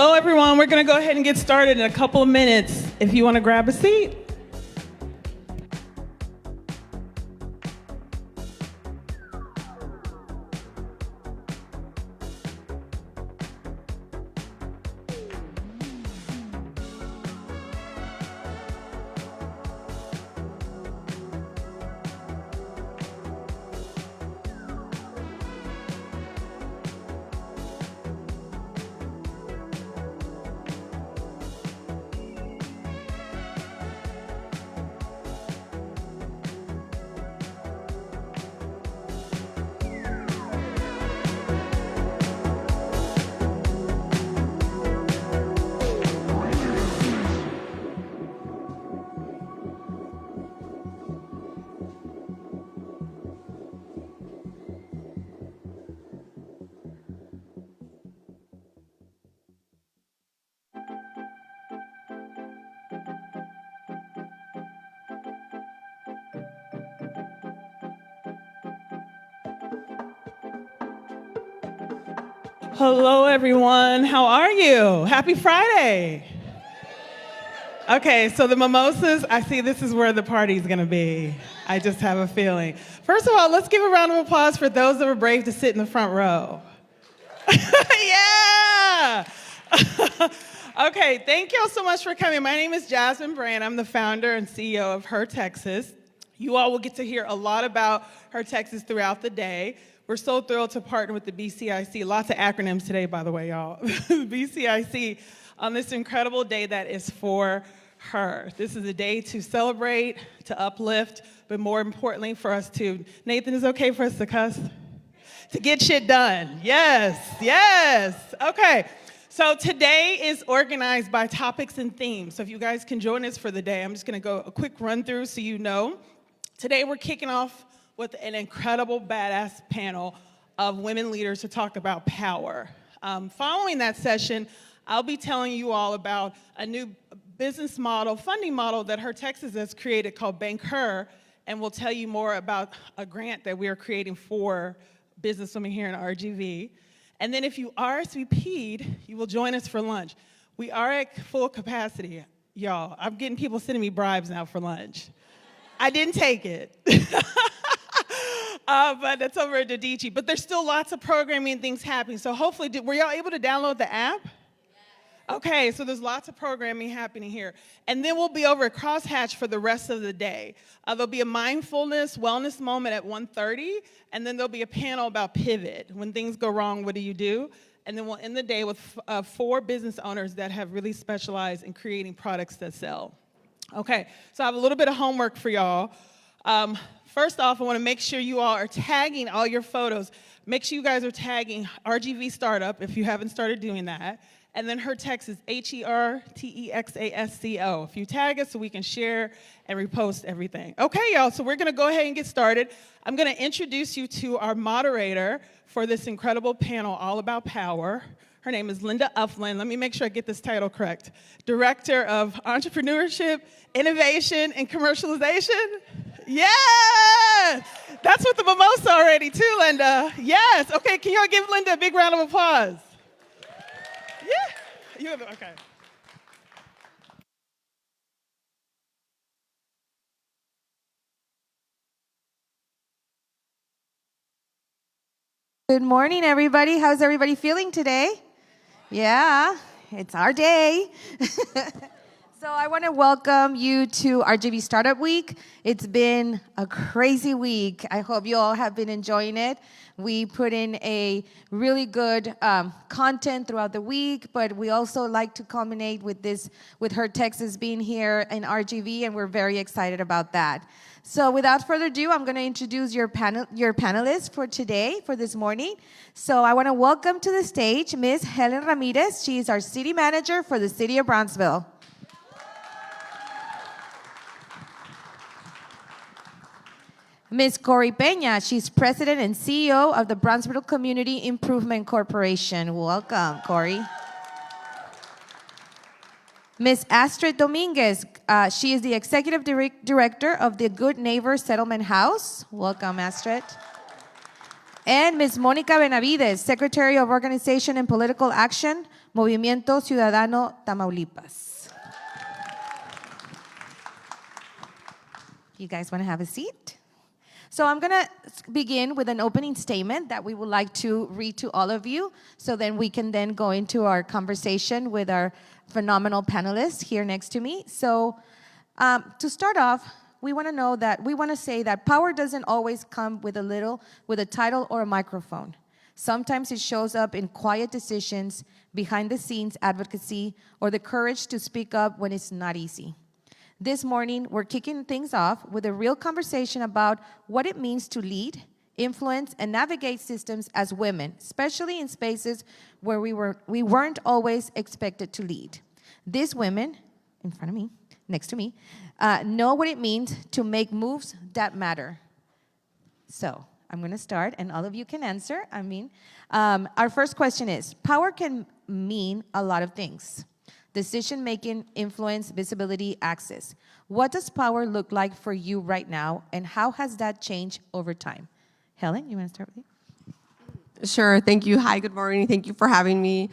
Hello, everyone. We're going to go ahead and get started in a couple of minutes. If you want to grab a seat. Hello, everyone. How are you? Happy Friday. Okay, so the mimosas, I see this is where the party's going to be. I just have a feeling. First of all, let's give a round of applause for those that were brave to sit in the front row. Yeah! Okay, thank y'all so much for coming. My name is Jasmine Brand. I'm the founder and CEO of Her Texas. You all will get to hear a lot about Her Texas throughout the day. We're so thrilled to partner with the BCIC. Lots of acronyms today, by the way, y'all. BCIC on this incredible day that is for her. This is a day to celebrate, to uplift, but more importantly for us to, Nathan, is it okay for us to cuss? To get shit done. Yes, yes. Okay, so today is organized by topics and themes. So if you guys can join us for the day, I'm just gonna go a quick run through so you know. Today we're kicking off with an incredible badass panel of women leaders to talk about power. Following that session, I'll be telling you all about a new business model, funding model that Her Texas has created called Bank Her, and we'll tell you more about a grant that we are creating for businesswomen here in RGV. And then if you RSVP'd, you will join us for lunch. We are at full capacity, y'all. I'm getting people sending me bribes now for lunch. I didn't take it. But that's over at Dodici. But there's still lots of programming and things happening. So hopefully, were y'all able to download the app? Okay, so there's lots of programming happening here. And then we'll be over at Crosshatch for the rest of the day. There'll be a mindfulness, wellness moment at 1:30, and then there'll be a panel about pivot. When things go wrong, what do you do? And then we'll end the day with 4 business owners that have really specialized in creating products that sell. Okay, so I have a little bit of homework for y'all. First off, I want to make sure you all are tagging all your photos. Make sure you guys are tagging RGV Startup if you haven't started doing that. And then Her Texas, HERTEXASCO. If you tag us so we can share and repost everything. Okay, y'all, so we're going to go ahead and get started. I'm going to introduce you to our moderator for this incredible panel all about power. Her name is Linda Ufland. Let me make sure I get this title correct. Director of Entrepreneurship, Innovation, and Commercialization. Yes! That's with the mimosa already too, Linda. Yes. Okay, can y'all give Linda a big round of applause? Yeah. Okay. Good morning, everybody. How's everybody feeling today? Yeah, it's our day. So I want to welcome you to RGV Startup Week. It's been a crazy week. I hope you all have been enjoying it. We put in a really good content throughout the week, but we also like to culminate with this, with Her Texas being here in RGV, and we're very excited about that. So without further ado, I'm going to introduce your panelists for today, for this morning. So I want to welcome to the stage Ms. Helen Ramirez. She is our city manager for the city of Brownsville. Ms. Cori Pena, she's president and CEO of the Brownsville Community Improvement Corporation. Welcome, Cori. Ms. Astrid Dominguez, she is the executive director of the Good Neighbor Settlement House. Welcome, Astrid. And Ms. Monica Benavides, secretary of organization and political action Movimiento Ciudadano, Tamaulipas. You guys want to have a seat? So I'm going to begin with an opening statement that we would like to read to all of you, so then we can then go into our conversation with our phenomenal panelists here next to me. So to start off, we want to say that power doesn't always come with a title or a microphone. Sometimes it shows up in quiet decisions, behind the scenes advocacy, or the courage to speak up when it's not easy. This morning, we're kicking things off with a real conversation about what it means to lead, influence, and navigate systems as women, especially in spaces where we weren't always expected to lead. These women, in front of me, next to me, know what it means to make moves that matter. So I'm going to start, and all of you can answer. Our first question is, power can mean a lot of things. Decision-making, influence, visibility, access. What does power look like for you right now, and how has that changed over time? Helen, you want to start with you? Sure, thank you. Hi, good morning. Thank you for having me.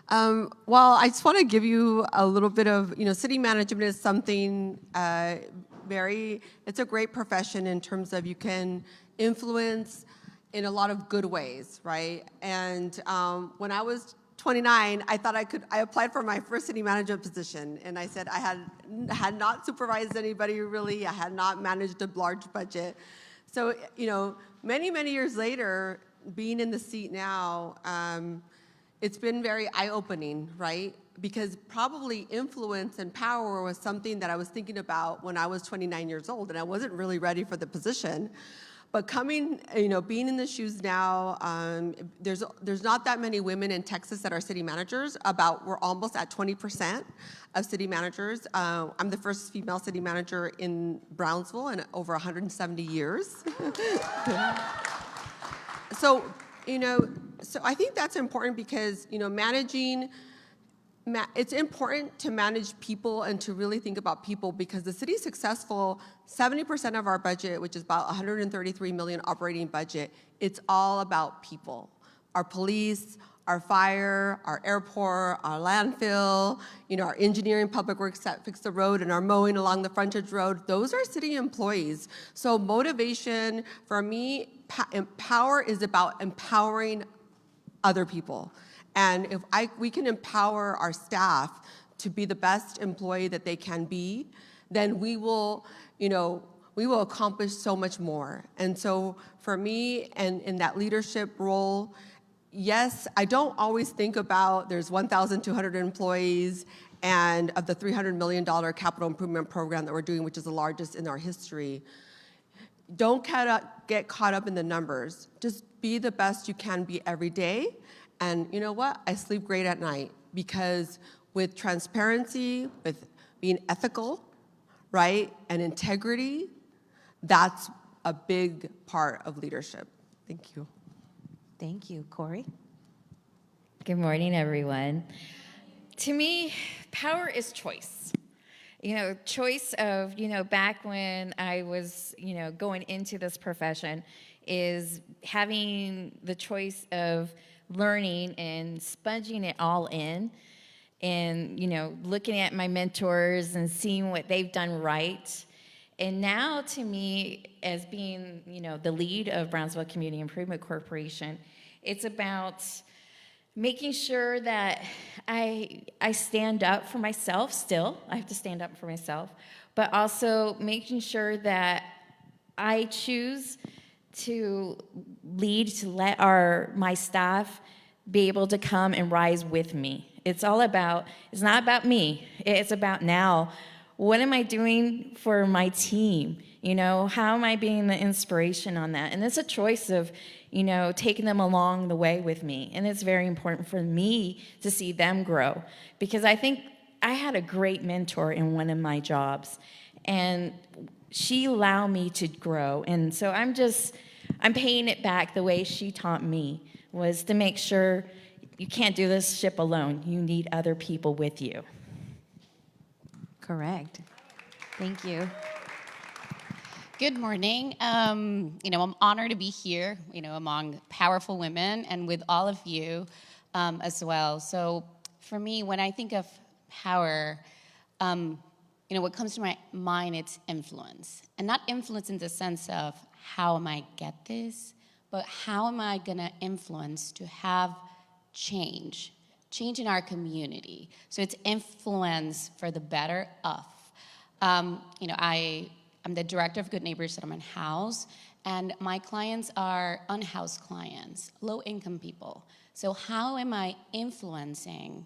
Well, I just want to give you a little bit of, city management is something it's a great profession in terms of you can influence in a lot of good ways, right? And when I was 29, I thought I applied for my first city management position, and I said I had not supervised anybody really, I had not managed a large budget. So, many, many years later, being in the seat now, it's been very eye-opening, right? Because probably influence and power was something that I was thinking about when I was 29 years old, and I wasn't really ready for the position. But being in the shoes now, there's not that many women in Texas that are city managers. We're almost at 20% of city managers. I'm the first female city manager in Brownsville in over 170 years. So I think that's important because, it's important to manage people and to really think about people, because the city's successful. 70% of our budget, which is about $133 million operating budget, it's all about people. Our police, our fire, our airport, our landfill, our engineering, public works that fix the road, and our mowing along the frontage road, those are city employees. So motivation, for me, power is about empowering other people. And if we can empower our staff to be the best employee that they can be, then we will accomplish so much more. And so for me, and in that leadership role, yes, I don't always think about there's 1,200 employees and of the $300 million capital improvement program that we're doing, which is the largest in our history. Don't get caught up in the numbers. Just be the best you can be every day. And you know what? I sleep great at night, because with transparency, with being ethical, right, and integrity, that's a big part of leadership. Thank you. Thank you. Cori? Good morning, everyone. To me, power is choice. Choice of, back when I was, going into this profession, is having the choice of learning and sponging it all in, and looking at my mentors and seeing what they've done right. And now, to me, as being the lead of Brownsville Community Improvement Corporation, it's about making sure that I stand up for myself. Still, I have to stand up for myself, but also making sure that I choose to lead, to let my staff be able to come and rise with me. It's not about me. It's about now, what am I doing for my team? How am I being the inspiration on that? And it's a choice of, taking them along the way with me. And it's very important for me to see them grow, because I think I had a great mentor in one of my jobs, and she allowed me to grow. And so I'm paying it back the way she taught me, was to make sure you can't do this ship alone. You need other people with you. Correct. Thank you. Good morning. I'm honored to be here, among powerful women and with all of you as well. So for me, when I think of power, what comes to my mind, it's influence. And not influence in the sense of how am I get this, but how am I gonna influence to have change in our community. So it's influence for the better of. I'm the director of Good Neighbors Settlement House, and my clients are unhoused clients, low-income people. So how am I influencing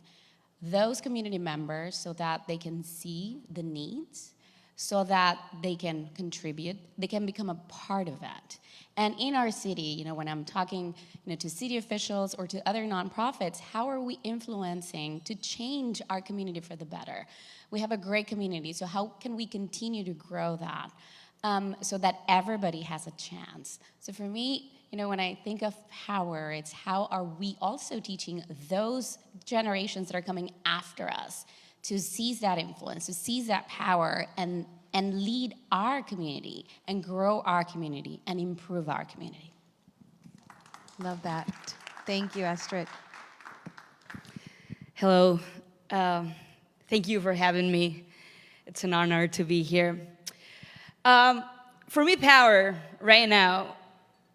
those community members so that they can see the needs, so that they can contribute, they can become a part of that? And in our city, when I'm talking to city officials or to other nonprofits, how are we influencing to change our community for the better? We have a great community, so how can we continue to grow that so that everybody has a chance? So for me, when I think of power, it's how are we also teaching those generations that are coming after us to seize that influence, to seize that power, and lead our community and grow our community and improve our community. Love that. Thank you, Astrid. Hello. Thank you for having me. It's an honor to be here. For me, power right now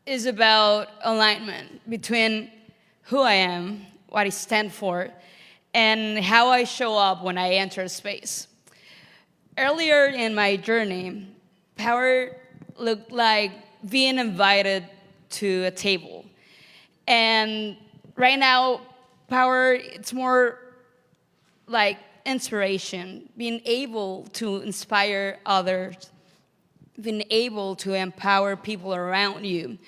is about alignment between who I am, what I stand for, and how I show up when I enter a space. Earlier in my journey, power looked like being invited to a table. And right now, power, it's more like inspiration, being able to inspire others, being able to empower people around you,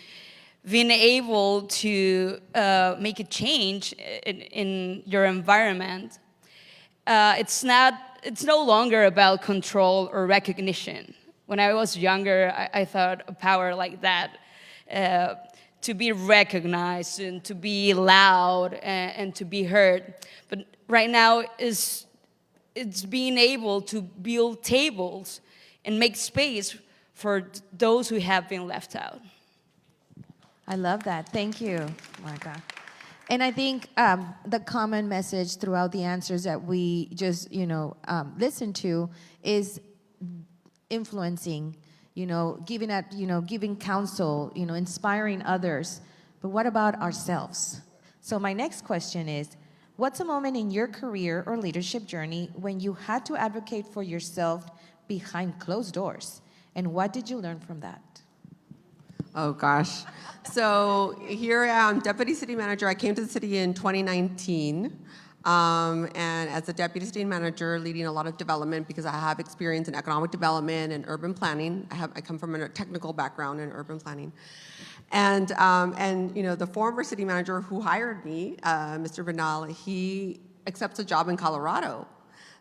being able to make a change in your environment. It's no longer about control or recognition. When I was younger, I thought of power like that, to be recognized and to be loud and to be heard. But right now, it's being able to build tables and make space for those who have been left out. I love that. Thank you, Marga. And I think the common message throughout the answers that we just, listened to is influencing, giving counsel, inspiring others. But what about ourselves? So my next question is, what's a moment in your career or leadership journey when you had to advocate for yourself behind closed doors? And what did you learn from that? Oh gosh. So here I am, Deputy City Manager. I came to the city in 2019. And as a Deputy City Manager, leading a lot of development because I have experience in economic development and urban planning. I come from a technical background in urban planning. And the former city manager who hired me, Mr. Bernal, he accepts a job in Colorado.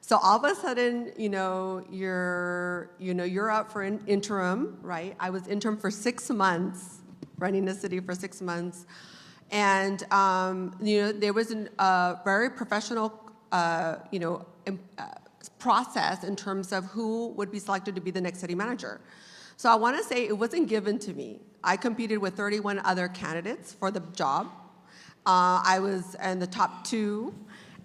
So all of a sudden, you're up for an interim, right? I was interim for 6 months, running the city for 6 months. And, there was a very professional, process in terms of who would be selected to be the next city manager. So I want to say it wasn't given to me. I competed with 31 other candidates for the job. I was in the top 2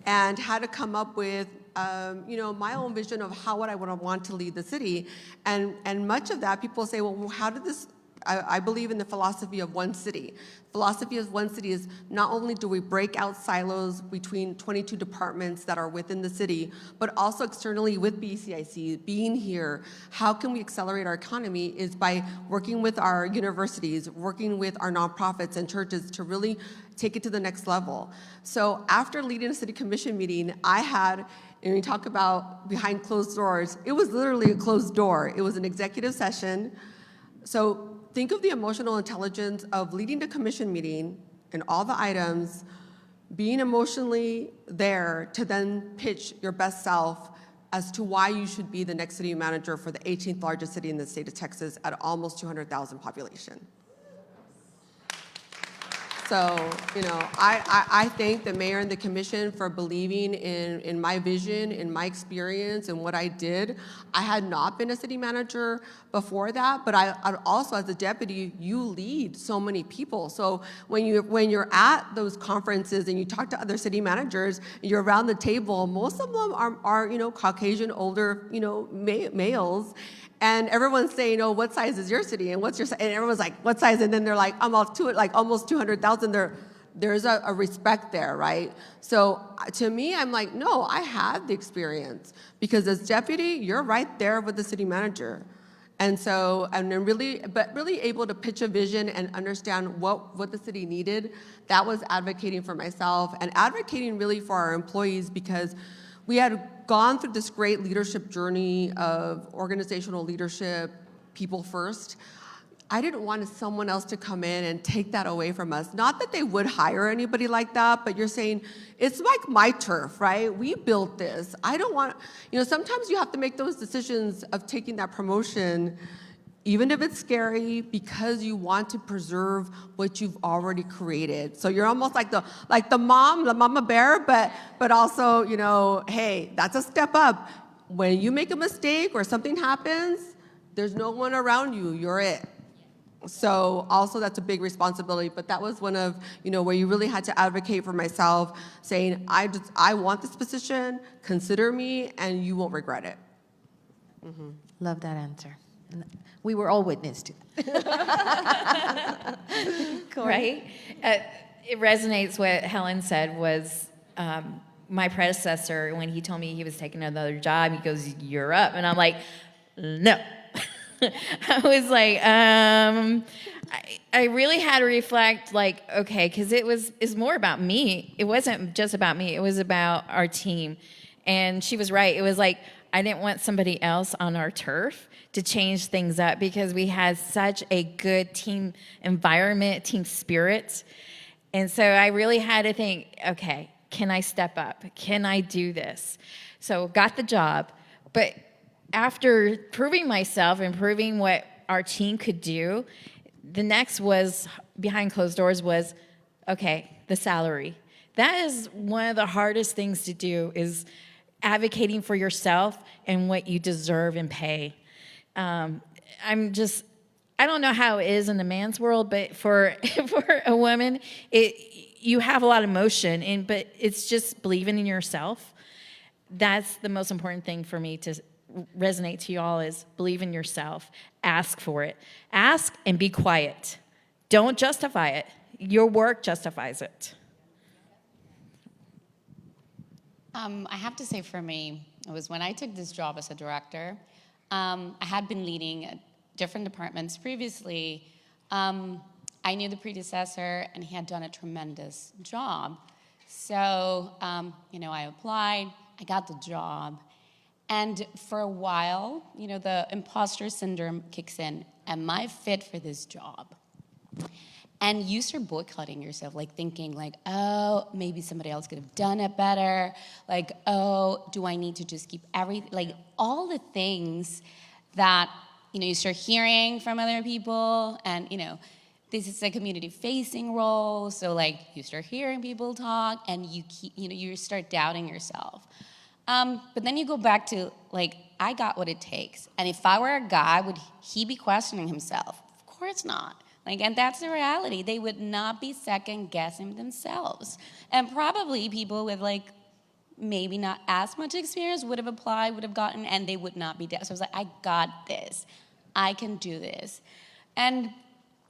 and had to come up with my own vision of how would I want to lead the city. And much of that, people say, well, how did this, I believe in the philosophy of one city. Philosophy of one city is not only do we break out silos between 22 departments that are within the city, but also externally with BCIC, being here, how can we accelerate our economy is by working with our universities, working with our nonprofits and churches to really take it to the next level. So after leading a city commission meeting, I had, and we talk about behind closed doors, it was literally a closed door. It was an executive session. So think of the emotional intelligence of leading the commission meeting and all the items, being emotionally there to then pitch your best self as to why you should be the next city manager for the 18th largest city in the state of Texas at almost 200,000 population. So, I thank the mayor and the commission for believing in my vision, in my experience, and what I did. I had not been a city manager before that, but I also, as a deputy, you lead so many people. So when you're at those conferences and you talk to other city managers, you're around the table, most of them are Caucasian, older, males. And everyone's saying, "Oh, what size is your city? And what's your size?" And everyone's like, "What size?" And then they're like, almost 200,000. There's a respect there, right? So to me, I'm like, no, I had the experience because as deputy, you're right there with the city manager. And so, and then really able to pitch a vision and understand what the city needed. That was advocating for myself and advocating really for our employees because we had gone through this great leadership journey of organizational leadership, people first. I didn't want someone else to come in and take that away from us. Not that they would hire anybody like that, but you're saying, it's like my turf, right? We built this. I don't want, sometimes you have to make those decisions of taking that promotion, even if it's scary, because you want to preserve what you've already created. So you're almost like the mama bear, but also, hey, that's a step up. When you make a mistake or something happens, there's no one around you, you're it. So also that's a big responsibility, but that was one of, where you really had to advocate for myself, saying, I want this position, consider me, and you won't regret it. Mm-hmm. Love that answer. We were all witness to that. Right? It resonates what Helen said was my predecessor, when he told me he was taking another job, he goes, "You're up." And I'm like, no. I was like, I really had to reflect, like, okay, because it's more about me. It wasn't just about me. It was about our team. And she was right. It was like, I didn't want somebody else on our turf to change things up because we had such a good team environment, team spirit. And so I really had to think, okay, can I step up? Can I do this? So got the job. But after proving myself and proving what our team could do, the next was, behind closed doors, was, okay, the salary. That is one of the hardest things to do, is advocating for yourself and what you deserve and pay. I don't know how it is in the man's world, but for a woman, you have a lot of emotion, but it's just believing in yourself. That's the most important thing for me to resonate to you all, is believe in yourself. Ask for it. Ask and be quiet. Don't justify it. Your work justifies it. I have to say, for me, it was when I took this job as a director. I had been leading different departments previously. I knew the predecessor, and he had done a tremendous job. So, I applied, I got the job. And for a while, the imposter syndrome kicks in. Am I fit for this job? And you start boycotting yourself, like thinking like, oh, maybe somebody else could have done it better. Like, oh, do I need to just keep everything? Like all the things that, you start hearing from other people. And, this is a community-facing role. So like you start hearing people talk and you start doubting yourself. But then you go back to, like, I got what it takes. And if I were a guy, would he be questioning himself? Of course not. Like, and that's the reality. They would not be second-guessing themselves. And probably people with, like, maybe not as much experience would have applied, would have gotten, and they would not be down. So I was like, I got this. I can do this. And,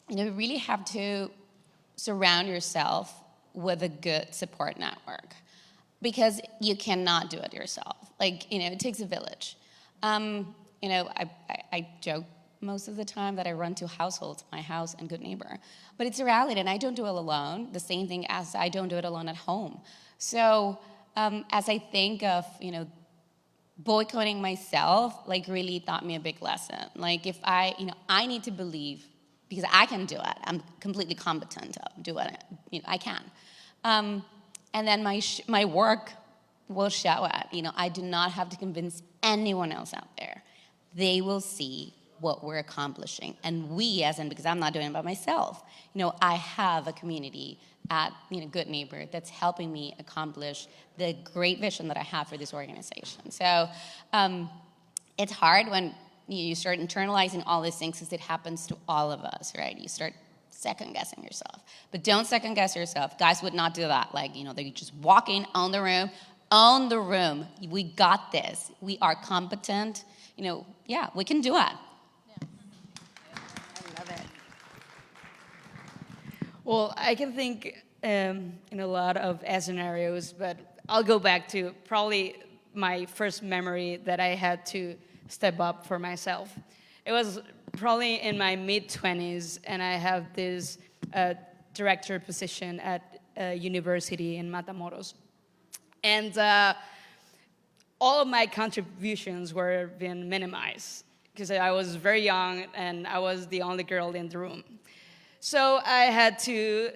you really have to surround yourself with a good support network, because you cannot do it yourself. Like, it takes a village. I joke most of the time that I run two households, my house and Good Neighbor. But it's a reality, and I don't do it alone, the same thing as I don't do it alone at home. So as I think of, boycotting myself, like really taught me a big lesson. Like if I need to believe, because I can do it. I'm completely competent to do it. I can. And then my work will show it. I do not have to convince anyone else out there. They will see what we're accomplishing. And we, as in, because I'm not doing it by myself, I have a community at Good Neighbor that's helping me accomplish the great vision that I have for this organization. So it's hard when you start internalizing all these things, because it happens to all of us, right? You start second-guessing yourself. But don't second-guess yourself. Guys would not do that. They just walk in, own the room. We got this. We are competent. Yeah, we can do it. I love it. Well, I can think in a lot of scenarios, but I'll go back to probably my first memory that I had to step up for myself. It was probably in my mid-20s, and I have this director position at a university in Matamoros. And all of my contributions were being minimized because I was very young and I was the only girl in the room. So I had to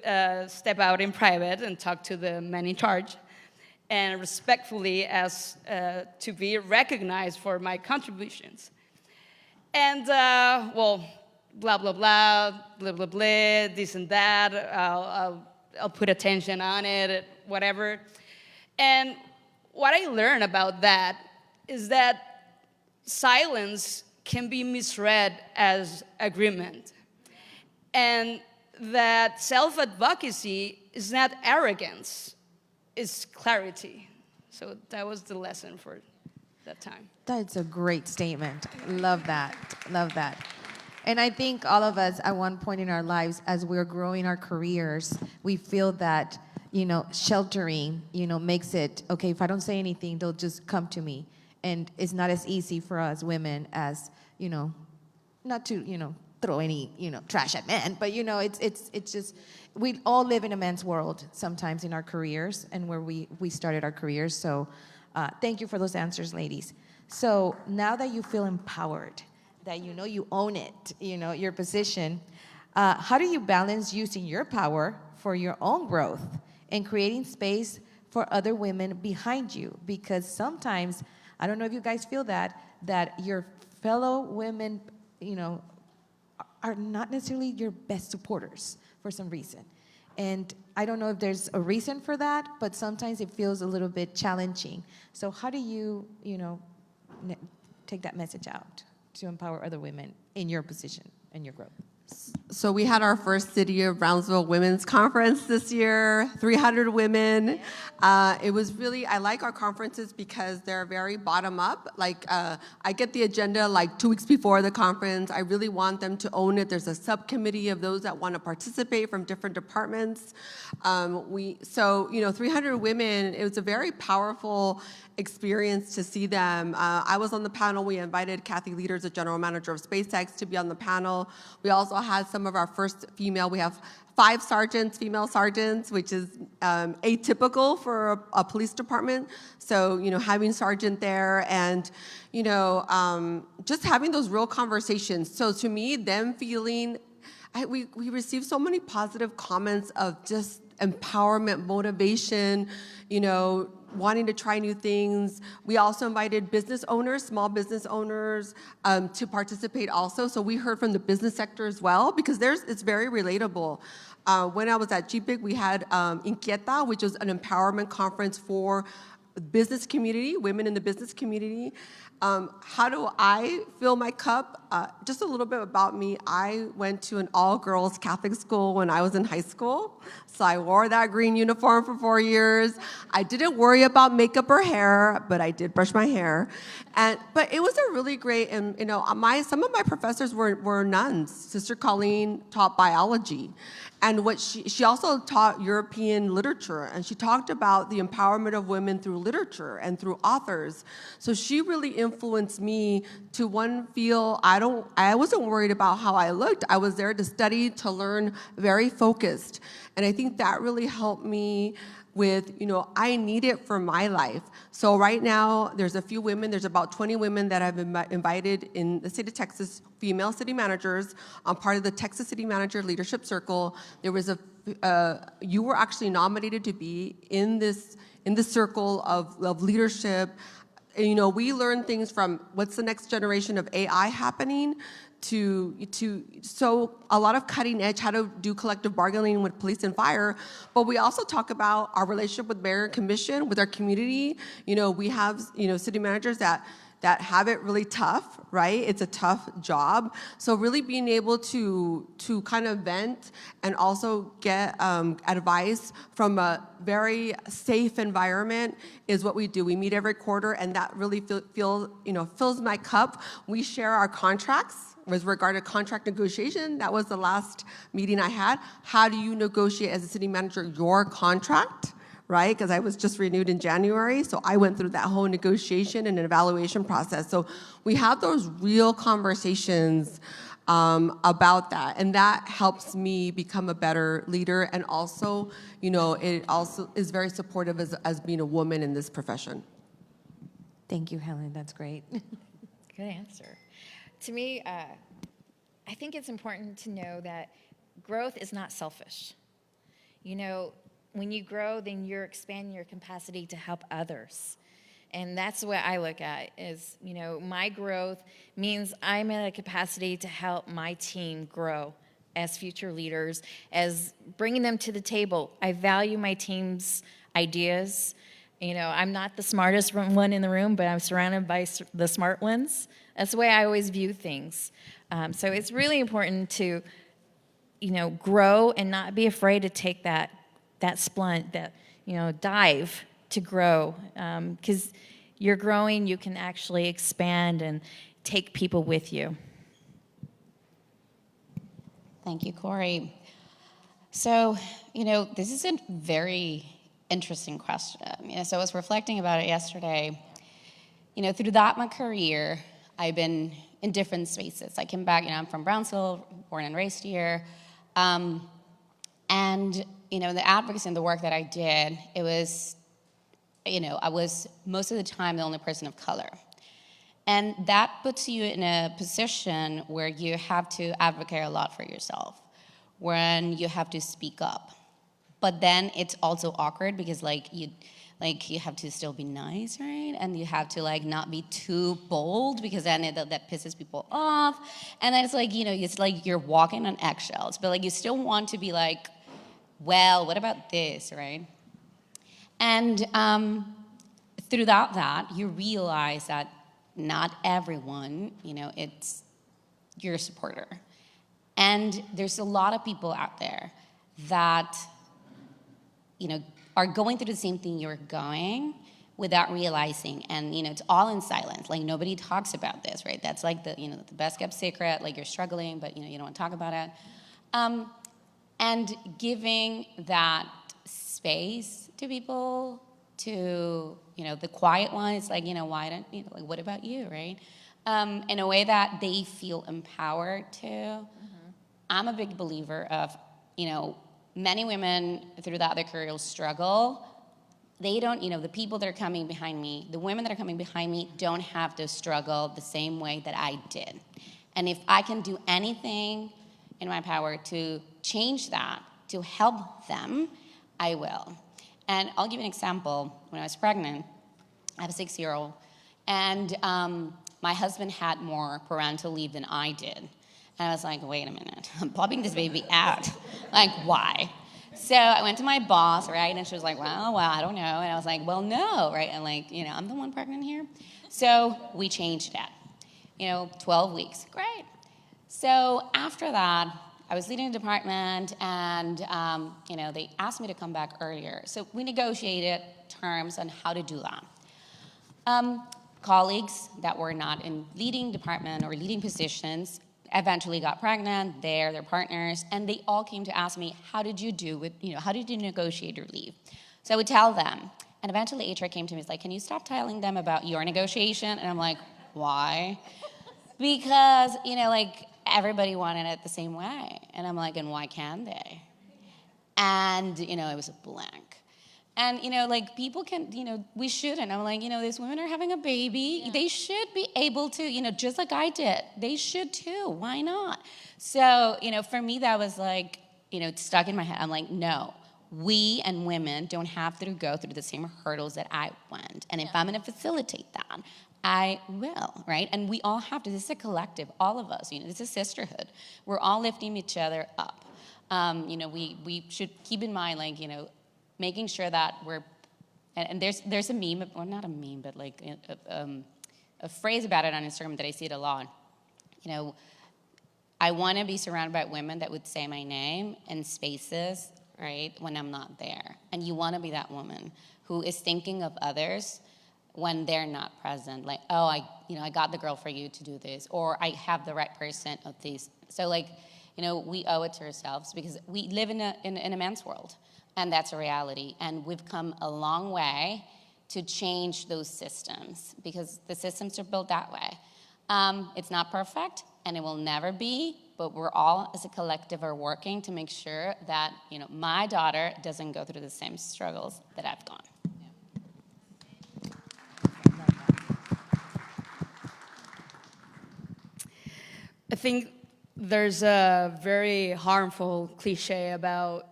step out in private and talk to the man in charge, and respectfully ask to be recognized for my contributions. And, blah, blah, blah, blah, blah, blah, this and that, I'll put attention on it, whatever. And what I learned about that is that silence can be misread as agreement. And that self-advocacy is not arrogance, it's clarity. So that was the lesson for that time. That's a great statement. Love that. Love that. And I think all of us at one point in our lives, as we're growing our careers, we feel that, sheltering, makes it, okay, if I don't say anything, they'll just come to me. And it's not as easy for us women as, not to, throw any, trash at men, but, it's just, we all live in a man's world sometimes in our careers and where we started our careers. So thank you for those answers, ladies. So now that you feel empowered, that you own it, your position, how do you balance using your power for your own growth and creating space for other women behind you? Because sometimes, I don't know if you guys feel that your fellow women, are not necessarily your best supporters for some reason. And I don't know if there's a reason for that, but sometimes it feels a little bit challenging. So how do you, take that message out to empower other women in your position and your growth? So we had our first City of Brownsville Women's Conference this year, 300 women. It was really, I like our conferences because they're very bottom up. I get the agenda 2 weeks before the conference. I really want them to own it. There's a subcommittee of those that want to participate from different departments. 300 women, it was a very powerful experience to see them. I was on the panel. We invited Kathy Leaders, the general manager of SpaceX, to be on the panel. We also had some of our first female. We have 5 sergeants, female sergeants, which is atypical for a police department. So, having sergeant there and, just having those real conversations. So to me, them feeling, we received so many positive comments of just empowerment, motivation, wanting to try new things. We also invited business owners, small business owners, to participate also. So we heard from the business sector as well, because it's very relatable. When I was at GPIC, we had Inquieta, which was an empowerment conference for the business community, women in the business community. How do I fill my cup? Just a little bit about me. I went to an all-girls Catholic school when I was in high school. So I wore that green uniform for 4 years. I didn't worry about makeup or hair, but I did brush my hair. But it was a really great, and some of my professors were nuns. Sister Colleen taught biology. And what she also taught European literature, and she talked about the empowerment of women through literature and through authors. So she really influenced me to feel I wasn't worried about how I looked. I was there to study, to learn, very focused. And I think that really helped me with, I need it for my life. So right now, there's a few women, there's about 20 women that I've been invited in the state of Texas, female city managers. I'm part of the Texas City Manager Leadership Circle. There was you were actually nominated to be in this circle of leadership. we learn things from what's the next generation of AI happening to so a lot of cutting edge, how to do collective bargaining with police and fire, but we also talk about our relationship with mayor and commission, with our community. We have city managers that have it really tough, right? It's a tough job. So really being able to kind of vent and also get advice from a very safe environment is what we do. We meet every quarter, and that really fills my cup. We share our contracts with regard to contract negotiation. That was the last meeting I had. How do you negotiate as a city manager your contract? Right, because I was just renewed in January, so I went through that whole negotiation and evaluation process. So we have those real conversations about that, and that helps me become a better leader. And also, it also is very supportive as being a woman in this profession. Thank you, Helen. That's great. Good answer. To me, I think it's important to know that growth is not selfish. When you grow, then you're expanding your capacity to help others. And that's what I look at is, my growth means I'm in a capacity to help my team grow as future leaders, as bringing them to the table. I value my team's ideas. I'm not the smartest one in the room, but I'm surrounded by the smart ones. That's the way I always view things. So it's really important to, grow and not be afraid to take that splunt, that dive to grow, because you're growing, you can actually expand and take people with you. Thank you, Cori. So, this is a very interesting question. So I was reflecting about it yesterday. Throughout my career, I've been in different spaces. I came back, I'm from Brownsville, born and raised here. And the advocacy and the work that I did, it was, I was most of the time the only person of color. And that puts you in a position where you have to advocate a lot for yourself, when you have to speak up. But then it's also awkward because you have to still be nice, right? And you have to not be too bold because then that pisses people off. And then it's it's like you're walking on eggshells, but you still want to be well, what about this, right? And throughout that, you realize that not everyone, it's your supporter. And there's a lot of people out there that, are going through the same thing you're going without realizing. And, it's all in silence. Nobody talks about this, right? That's the best kept secret. You're struggling, but, you don't want to talk about it. And giving that space to people, to, the quiet one, it's why don't, what about you, right? In a way that they feel empowered to. Mm-hmm. I'm a big believer of, many women throughout their careers struggle. They don't, the people that are coming behind me, the women that are coming behind me don't have to struggle the same way that I did. And if I can do anything in my power to change that, to help them, I will. And I'll give you an example. When I was pregnant, I have a 6-year-old, and my husband had more parental leave than I did. And I was like, wait a minute, I'm popping this baby out. Why? So I went to my boss, right? And she was like, well, I don't know. And I was like, well, no, right? And I'm the one pregnant here. So we changed that. 12 weeks, great. So after that, I was leading a department, and they asked me to come back earlier. So we negotiated terms on how to do that. Colleagues that were not in leading department or leading positions eventually got pregnant, their partners, and they all came to ask me, how did you negotiate your leave? So I would tell them, and eventually HR came to me and was like, can you stop telling them about your negotiation? And I'm like, why? Because, everybody wanted it the same way. And I'm like, and why can't they? And, it was a blank. And, people can, we shouldn't. I'm like, these women are having a baby. Yeah. They should be able to, just like I did. They should too. Why not? So, for me, that was it stuck in my head. I'm like, no, we and women don't have to go through the same hurdles that I went. And if I'm going to facilitate that, I will, right? And we all have to. This is a collective, all of us. This is sisterhood. We're all lifting each other up. We should keep in mind, making sure that we're. And there's a meme, well, not a meme, but like a phrase about it on Instagram that I see it a lot. I want to be surrounded by women that would say my name in spaces, right, when I'm not there. And you want to be that woman who is thinking of others when they're not present. Like, oh, I got the girl for you to do this, or I have the right person of this. So we owe it to ourselves because we live in a man's world, and that's a reality. And we've come a long way to change those systems because the systems are built that way. It's not perfect, and it will never be, but we're all, as a collective, are working to make sure that, my daughter doesn't go through the same struggles that I've gone. I think there's a very harmful cliche about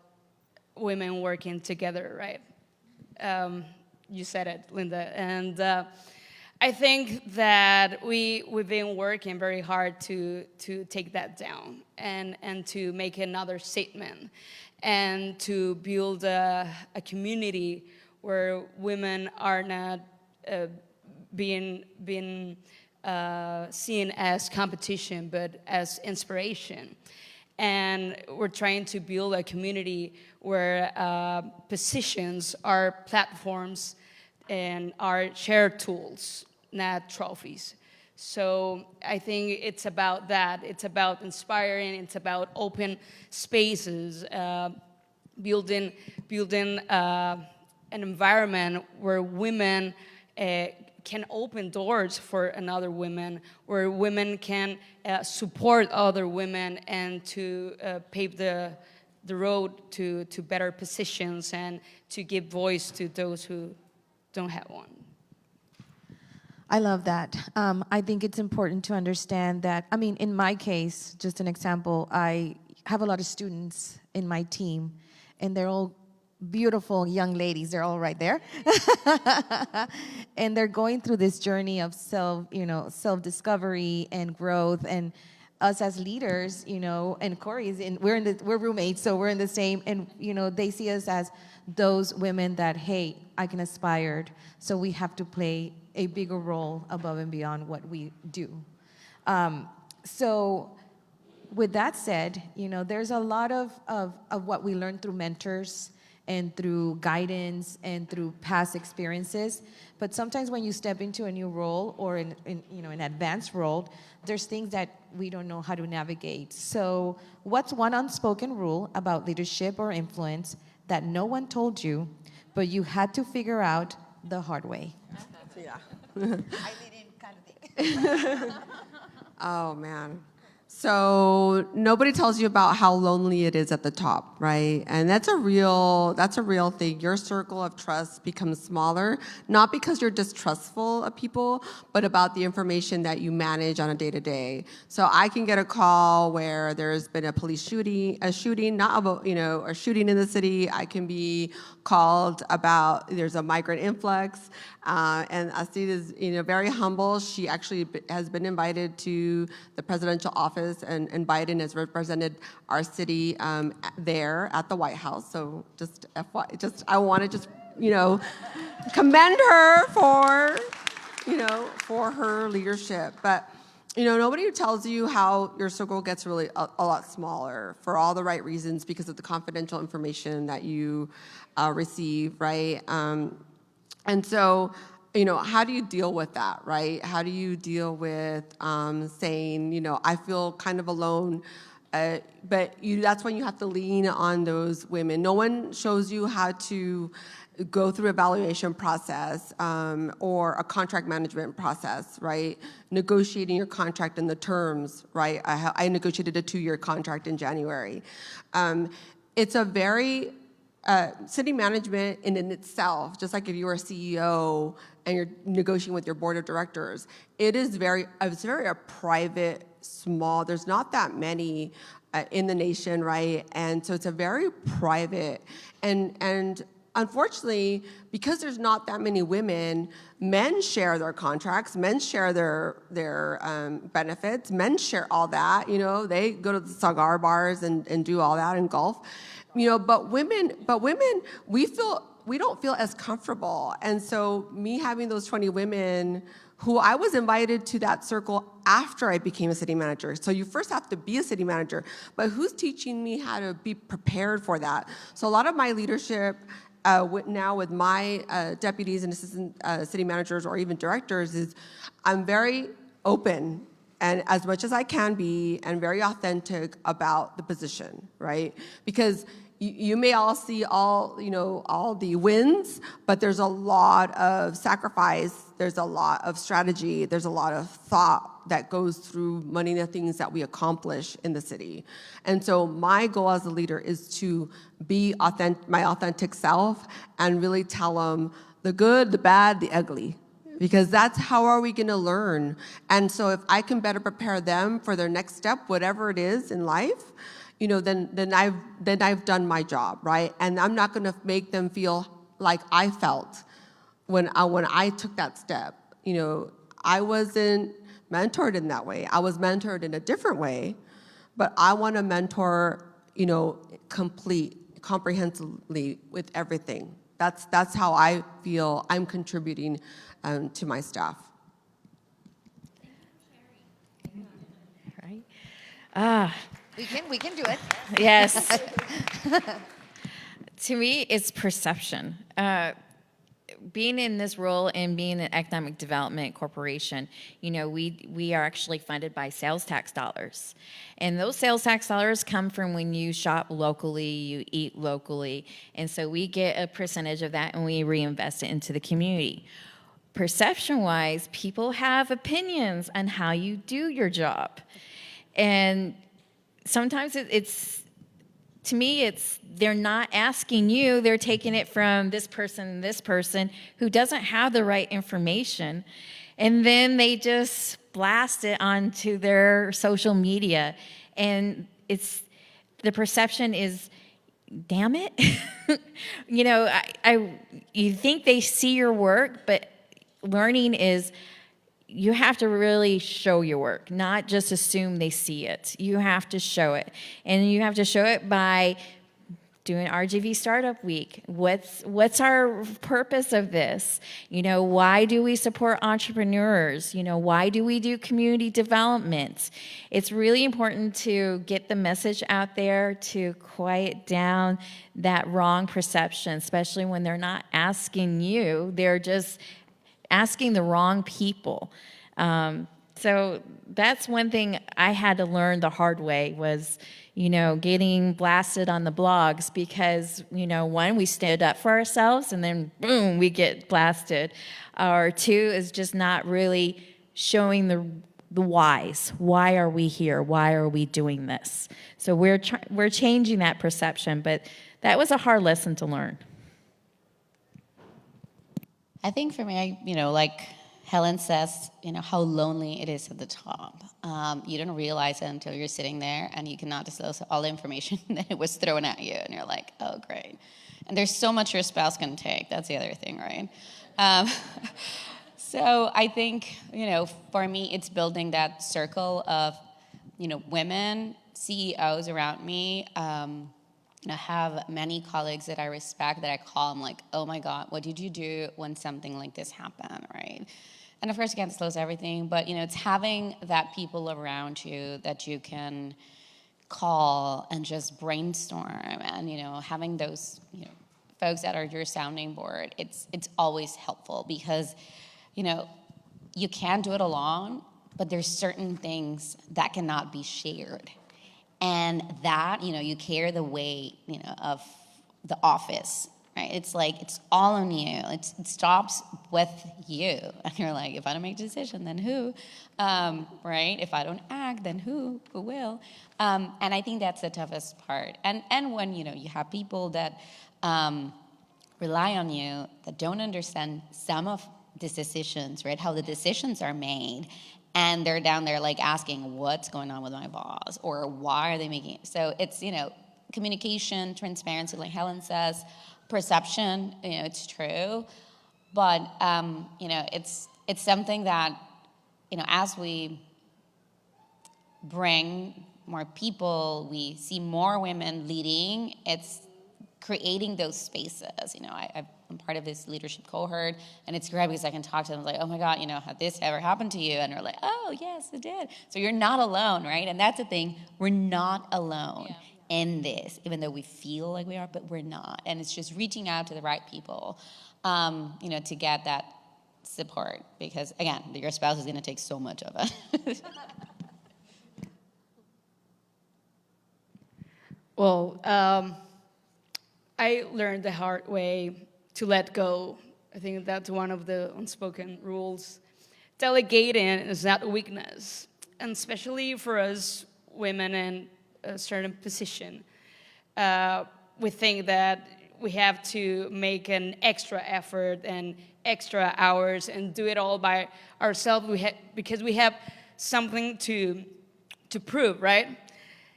women working together, right? You said it, Linda. And I think that we've been working very hard to take that down and to make another statement and to build a community where women are not being seen as competition, but as inspiration. And we're trying to build a community where positions are platforms and are shared tools, not trophies. So I think it's about that. It's about inspiring. It's about open spaces, building an environment where women can open doors for another women, where women can support other women and to pave the road to better positions and to give voice to those who don't have one. I love that. I think it's important to understand that, in my case, just an example, I have a lot of students in my team, and they're all beautiful young ladies. They're all right there. And they're going through this journey of self-discovery and growth. And us as leaders, and Cori's we're roommates, so we're in the same, and they see us as those women that, hey, I can aspire. So we have to play a bigger role above and beyond what we do. So with that said, there's a lot of what we learn through mentors and through guidance and through past experiences. But sometimes when you step into a new role or in an advanced role, there's things that we don't know how to navigate. So what's one unspoken rule about leadership or influence that no one told you, but you had to figure out the hard way? Yeah. I didn't kind of think. Oh, man. So nobody tells you about how lonely it is at the top, right? And that's a real thing. Your circle of trust becomes smaller, not because you're distrustful of people, but about the information that you manage on a day-to-day. So I can get a call where there's been a shooting in the city. I can be called about there's a migrant influx, and Astrid is very humble. She actually has been invited to the presidential office, and Biden has represented our city there at the White House. So I want to commend her for her leadership. But nobody tells you how your circle gets really a lot smaller for all the right reasons because of the confidential information that you receive, right? And so, how do you deal with that, right? How do you deal with saying, I feel kind of alone, but that's when you have to lean on those women. No one shows you how to go through evaluation process or a contract management process, right? Negotiating your contract and the terms, right? I negotiated a 2-year contract in January. It's a very city management in itself, just like if you were a CEO, and you're negotiating with your board of directors, it's very a private, small, there's not that many in the nation, right? And so it's a very private, and unfortunately, because there's not that many women, men share their contracts, men share their benefits, men share all that, they go to the cigar bars and do all that and golf, but women, we don't feel as comfortable. And so me having those 20 women who I was invited to that circle after I became a city manager. So you first have to be a city manager, but who's teaching me how to be prepared for that? So a lot of my leadership now with my deputies and assistant city managers or even directors is I'm very open and as much as I can be and very authentic about the position, right? Because you may all see all the wins, but there's a lot of sacrifice, there's a lot of strategy, there's a lot of thought that goes through many of the things that we accomplish in the city. And so my goal as a leader is to be my authentic self and really tell them the good, the bad, the ugly, because that's how are we going to learn. And so if I can better prepare them for their next step, whatever it is in life, then I've done my job, right? And I'm not going to make them feel like I felt when I took that step. I wasn't mentored in that way. I was mentored in a different way, but I want to mentor, comprehensively with everything. That's how I feel I'm contributing to my staff. Right. We can do it. Yes. To me, it's perception. Being in this role and being an economic development corporation, we are actually funded by sales tax dollars. And those sales tax dollars come from when you shop locally, you eat locally. And so we get a percentage of that and we reinvest it into the community. Perception-wise, people have opinions on how you do your job. And sometimes to me, they're not asking you, they're taking it from this person who doesn't have the right information. And then they just blast it onto their social media. And the perception is, damn it. You think they see your work, but learning is, you have to really show your work, not just assume they see it. You have to show it. And you have to show it by doing RGV Startup Week. What's our purpose of this? Why do we support entrepreneurs? Why do we do community development? It's really important to get the message out there to quiet down that wrong perception, especially when they're not asking you, they're just asking the wrong people. So that's one thing I had to learn the hard way was, getting blasted on the blogs because, one, we stood up for ourselves and then boom, we get blasted. Or two is just not really showing the whys. Why are we here? Why are we doing this? So we're changing that perception, but that was a hard lesson to learn. I think for me, like Helen says, how lonely it is at the top. You don't realize it until you're sitting there and you cannot disclose all the information that it was thrown at you. And you're like, oh, great. And there's so much your spouse can take. That's the other thing, right? So I think, for me, it's building that circle of, women, CEOs around me. I have many colleagues that I respect that I call them like, oh my God, what did you do when something like this happened, right? And of course, you can't disclose everything, but it's having that people around you that you can call and just brainstorm, and having those folks that are your sounding board. It's always helpful because you can't do it alone, but there's certain things that cannot be shared. And that, you carry the weight, of the office, right? It's like, it's all on you. It stops with you. And you're like, if I don't make a decision, then who? Right? If I don't act, then who will? And I think that's the toughest part. And when, you have people that rely on you, that don't understand some of these decisions, right? How the decisions are made. And they're down there like asking, what's going on with my boss? Or why are they making it? So it's, communication, transparency, like Helen says, perception, it's true. But, it's something that, as we bring more people, we see more women leading, it's creating those spaces. I'm part of this leadership cohort, and it's great because I can talk to them like, oh my God, had this ever happened to you? And they're like, oh yes, it did. So you're not alone, right? And that's the thing, we're not alone in this, even though we feel like we are, but we're not. And it's just reaching out to the right people, to get that support, because again, your spouse is going to take so much of it. Well, I learned the hard way to let go. I think that's one of the unspoken rules. Delegating is not a weakness, and especially for us women in a certain position. We think that we have to make an extra effort and extra hours and do it all by ourselves because we have something to prove, right?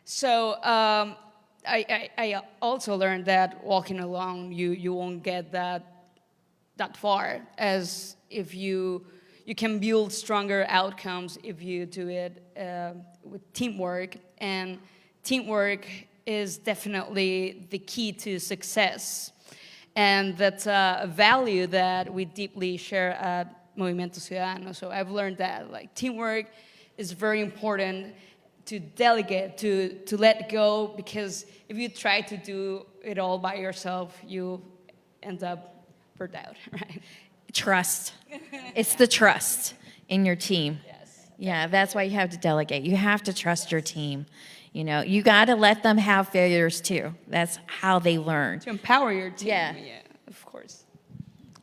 So I also learned that walking alone, you won't get that far, as if you can build stronger outcomes if you do it with teamwork. And teamwork is definitely the key to success. And that's a value that we deeply share at Movimiento Ciudadano. So I've learned that teamwork is very important, to delegate, to let go, because if you try to do it all by yourself, you end up burnt out, right? Trust. It's the trust in your team. Yes. Yeah, that's why you have to delegate. You have to trust your team. You got to let them have failures too. That's how they learn. To empower your team. Yeah, of course.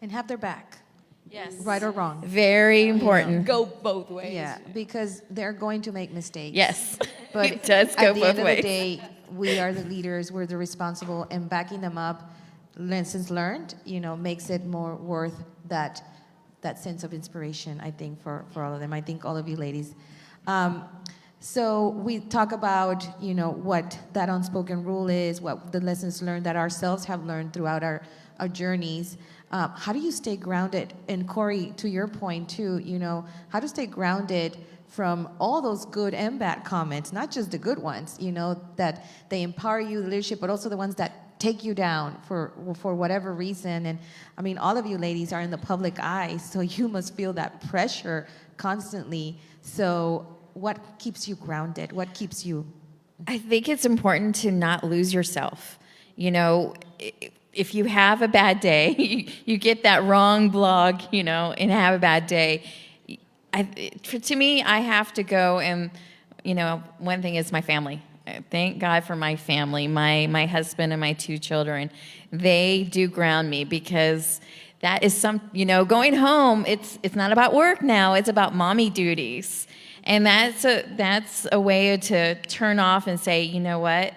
And have their back. Yes. Right or wrong. Very important. Go both ways. Yeah, because they're going to make mistakes. Yes. But It does go at the both end ways. of the day, we are the leaders, we're the responsible, and backing them up, lessons learned, makes it more worth that sense of inspiration, I think, for all of them. I think all of you ladies. So we talk about, what that unspoken rule is, what the lessons learned that ourselves have learned throughout our journeys. How do you stay grounded? And Cori, to your point too, how to stay grounded from all those good and bad comments, not just the good ones, that they empower you, the leadership, but also the ones that take you down for whatever reason. And I mean, all of you ladies are in the public eye, so you must feel that pressure constantly. So what keeps you grounded? What keeps you? I think it's important to not lose yourself. If you have a bad day, you get that wrong blog, and have a bad day. To me, I have to go and, one thing is my family. Thank God for my family, my husband and my 2 children. They do ground me, because that is going home, it's not about work now, it's about mommy duties. And that's a way to turn off and say, you know what?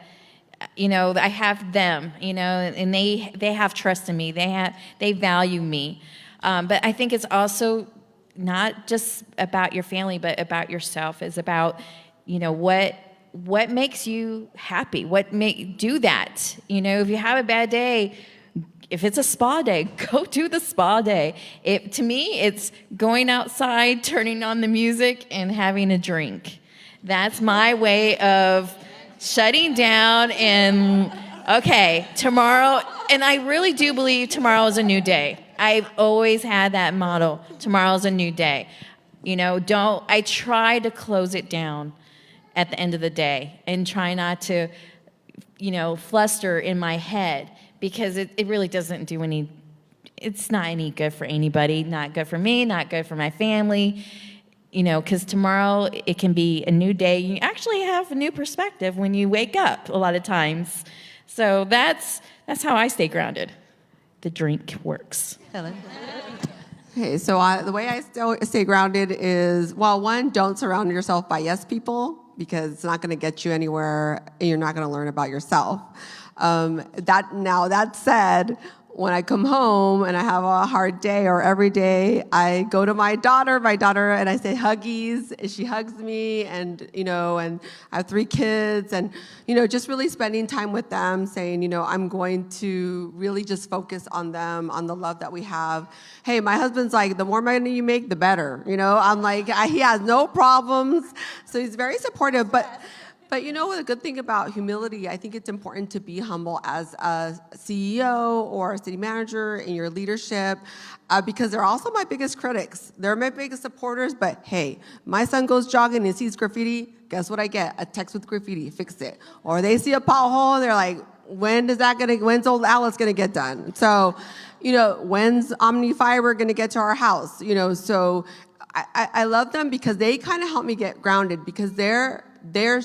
I have them, and they have trust in me. They value me. But I think it's also not just about your family, but about yourself. It's about, what makes you happy? Do that. If you have a bad day, if it's a spa day, go do the spa day. To me, it's going outside, turning on the music, and having a drink. That's my way of shutting down and, okay, tomorrow, and I really do believe tomorrow is a new day. I've always had that motto, tomorrow's a new day. I try to close it down at the end of the day and try not to, fluster in my head, because it really doesn't do it's not any good for anybody, not good for me, not good for my family. Because tomorrow it can be a new day. You actually have a new perspective when you wake up a lot of times. So that's how I stay grounded. The drink works. Helen? Okay, so the way I stay grounded is, well, one, don't surround yourself by yes people, because it's not going to get you anywhere and you're not going to learn about yourself. That said, when I come home and I have a hard day, or every day I go to my daughter, and I say huggies, and she hugs me, and, and I have 3 kids, and, just really spending time with them, saying, I'm going to really just focus on them, on the love that we have. Hey, my husband's like, the more money you make, the better, I'm like, he has no problems, so he's very supportive, But the good thing about humility, I think it's important to be humble as a CEO or a city manager in your leadership, because they're also my biggest critics. They're my biggest supporters, but hey, my son goes jogging and sees graffiti, guess what I get? A text with graffiti, fix it. Or they see a pothole and they're like, when's old Alice gonna get done? So, when's Omni Fiber gonna get to our house? So I love them because they kind of help me get grounded, because they're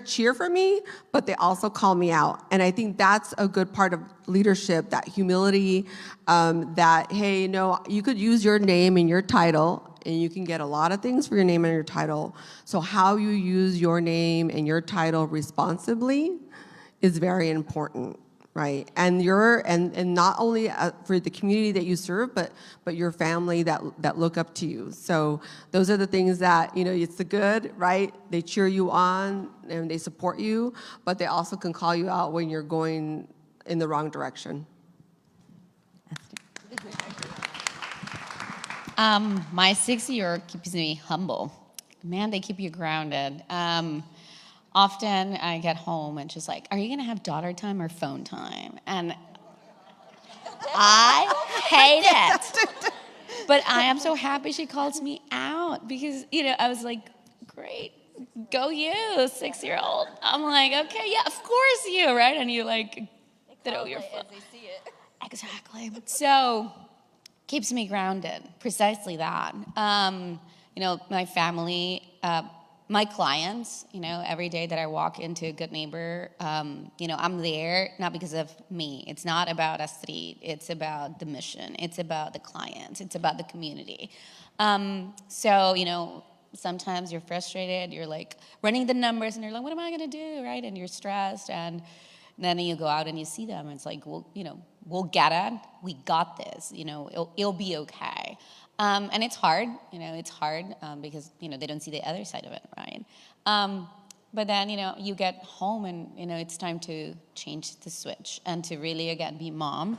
cheer for me, but they also call me out. And I think that's a good part of leadership, that humility, that, hey, you could use your name and your title, and you can get a lot of things for your name and your title. So how you use your name and your title responsibly is very important. Right, and and not only for the community that you serve, but your family that look up to you. So those are the things that, it's the good, right? They cheer you on and they support you, but they also can call you out when you're going in the wrong direction. My 6-year-old keeps me humble. Man, they keep you grounded. Often I get home and she's like, are you going to have daughter time or phone time? And I hate it. But I am so happy she calls me out, because, I was like, great, go you, 6-year-old. I'm like, okay, yeah, of course you, right? And you like, throw your phone. As they see it. Exactly. So keeps me grounded, precisely that. My family, my clients, every day that I walk into Good Neighbor, I'm there not because of me. It's not about Astrid. It's about the mission. It's about the clients. It's about the community. So, sometimes you're frustrated. You're like running the numbers, and you're like, what am I going to do, right? And you're stressed, and then you go out and you see them. And it's like, well, we'll get it. We got this. It'll be okay. And it's hard, because, they don't see the other side of it, right? But then, you get home and, it's time to change the switch and to really, again, be mom,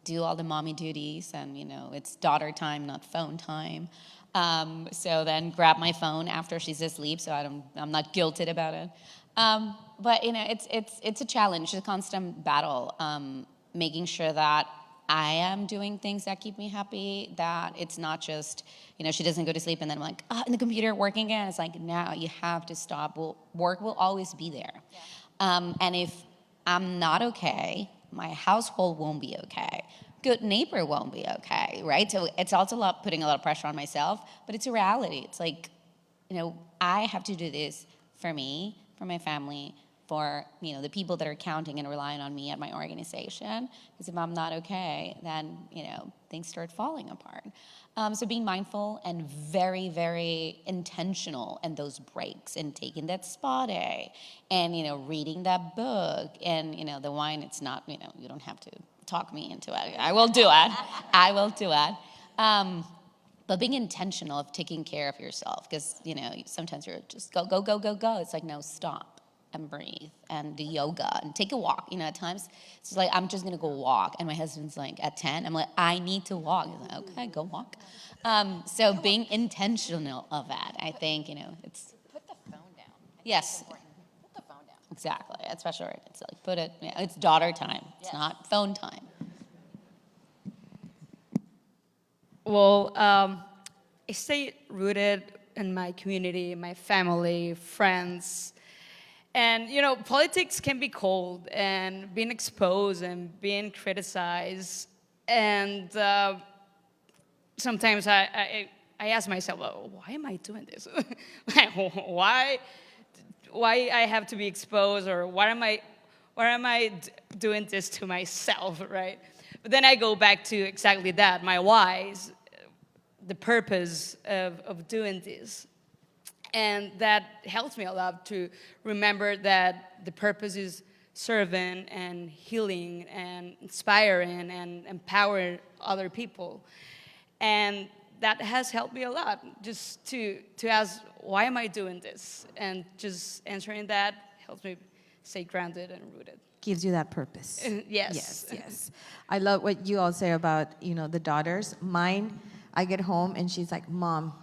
do all the mommy duties, and, it's daughter time, not phone time. So then grab my phone after she's asleep, so I'm not guilted about it. But, it's a challenge, it's a constant battle, making sure that I am doing things that keep me happy, that it's not just, she doesn't go to sleep and then I'm like, in the computer working again. It's like, no, you have to stop. Work will always be there. Yeah. And if I'm not okay, my household won't be okay. Good Neighbor won't be okay, right? So it's also putting a lot of pressure on myself, but it's a reality. It's like, I have to do this for me, for my family, for the people that are counting and relying on me at my organization. Because if I'm not okay, then things start falling apart. So being mindful and very, very intentional in those breaks, and taking that spa day, and reading that book, and the wine. It's not you don't have to talk me into it. I will do it. I will do it. But being intentional of taking care of yourself, because sometimes you're just go. It's like, no, stop and breathe and do yoga and take a walk. At times it's like, I'm just gonna go walk, and my husband's like, at 10, I'm like, I need to walk. He's like, okay, go walk. So being intentional of that, I think it's put the phone down. Yes, put the phone down. exactly. Especially right. It's like, put it. It's daughter time. It's not phone time. Well, I stay rooted in my community, my family, friends. And, politics can be cold, and being exposed and being criticized. And sometimes I ask myself, why am I doing this? why I have to be exposed, or why am I doing this to myself, right? But then I go back to exactly that, my whys, the purpose of doing this. And that helps me a lot to remember that the purpose is serving and healing and inspiring and empowering other people. And that has helped me a lot, just to ask, why am I doing this? And just answering that helps me stay grounded and rooted. Gives you that purpose. Yes. Yes. I love what you all say about, the daughters. Mine, I get home and she's like, Mom,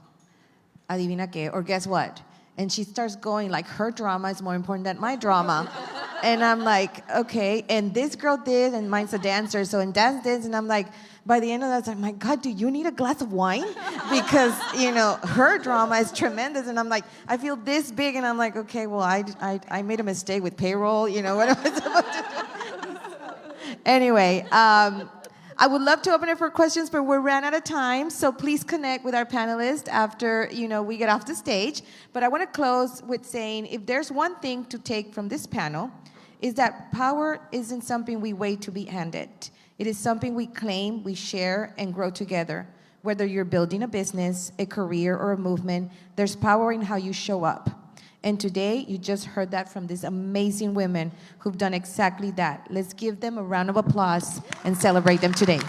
adivina qué, or guess what? And she starts going like her drama is more important than my drama. And I'm like, okay, and this girl did, and mine's a dancer, so in dance this, and I'm like, by the end of that, it's like, my God, do you need a glass of wine? Because, her drama is tremendous, and I'm like, I feel this big, and I'm like, okay, well, I made a mistake with payroll, what am I supposed to do? Anyway, I would love to open it for questions, but we ran out of time, so please connect with our panelists after, we get off the stage. But I want to close with saying, if there's one thing to take from this panel, is that power isn't something we wait to be handed. It is something we claim, we share, and grow together. Whether you're building a business, a career, or a movement, there's power in how you show up. And today, you just heard that from these amazing women who've done exactly that. Let's give them a round of applause and celebrate them today.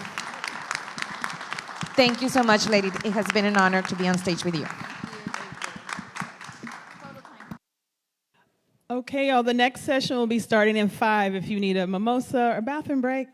Thank you so much, ladies. It has been an honor to be on stage with you. Okay, y'all, the next session will be starting in 5 if you need a mimosa or bathroom break.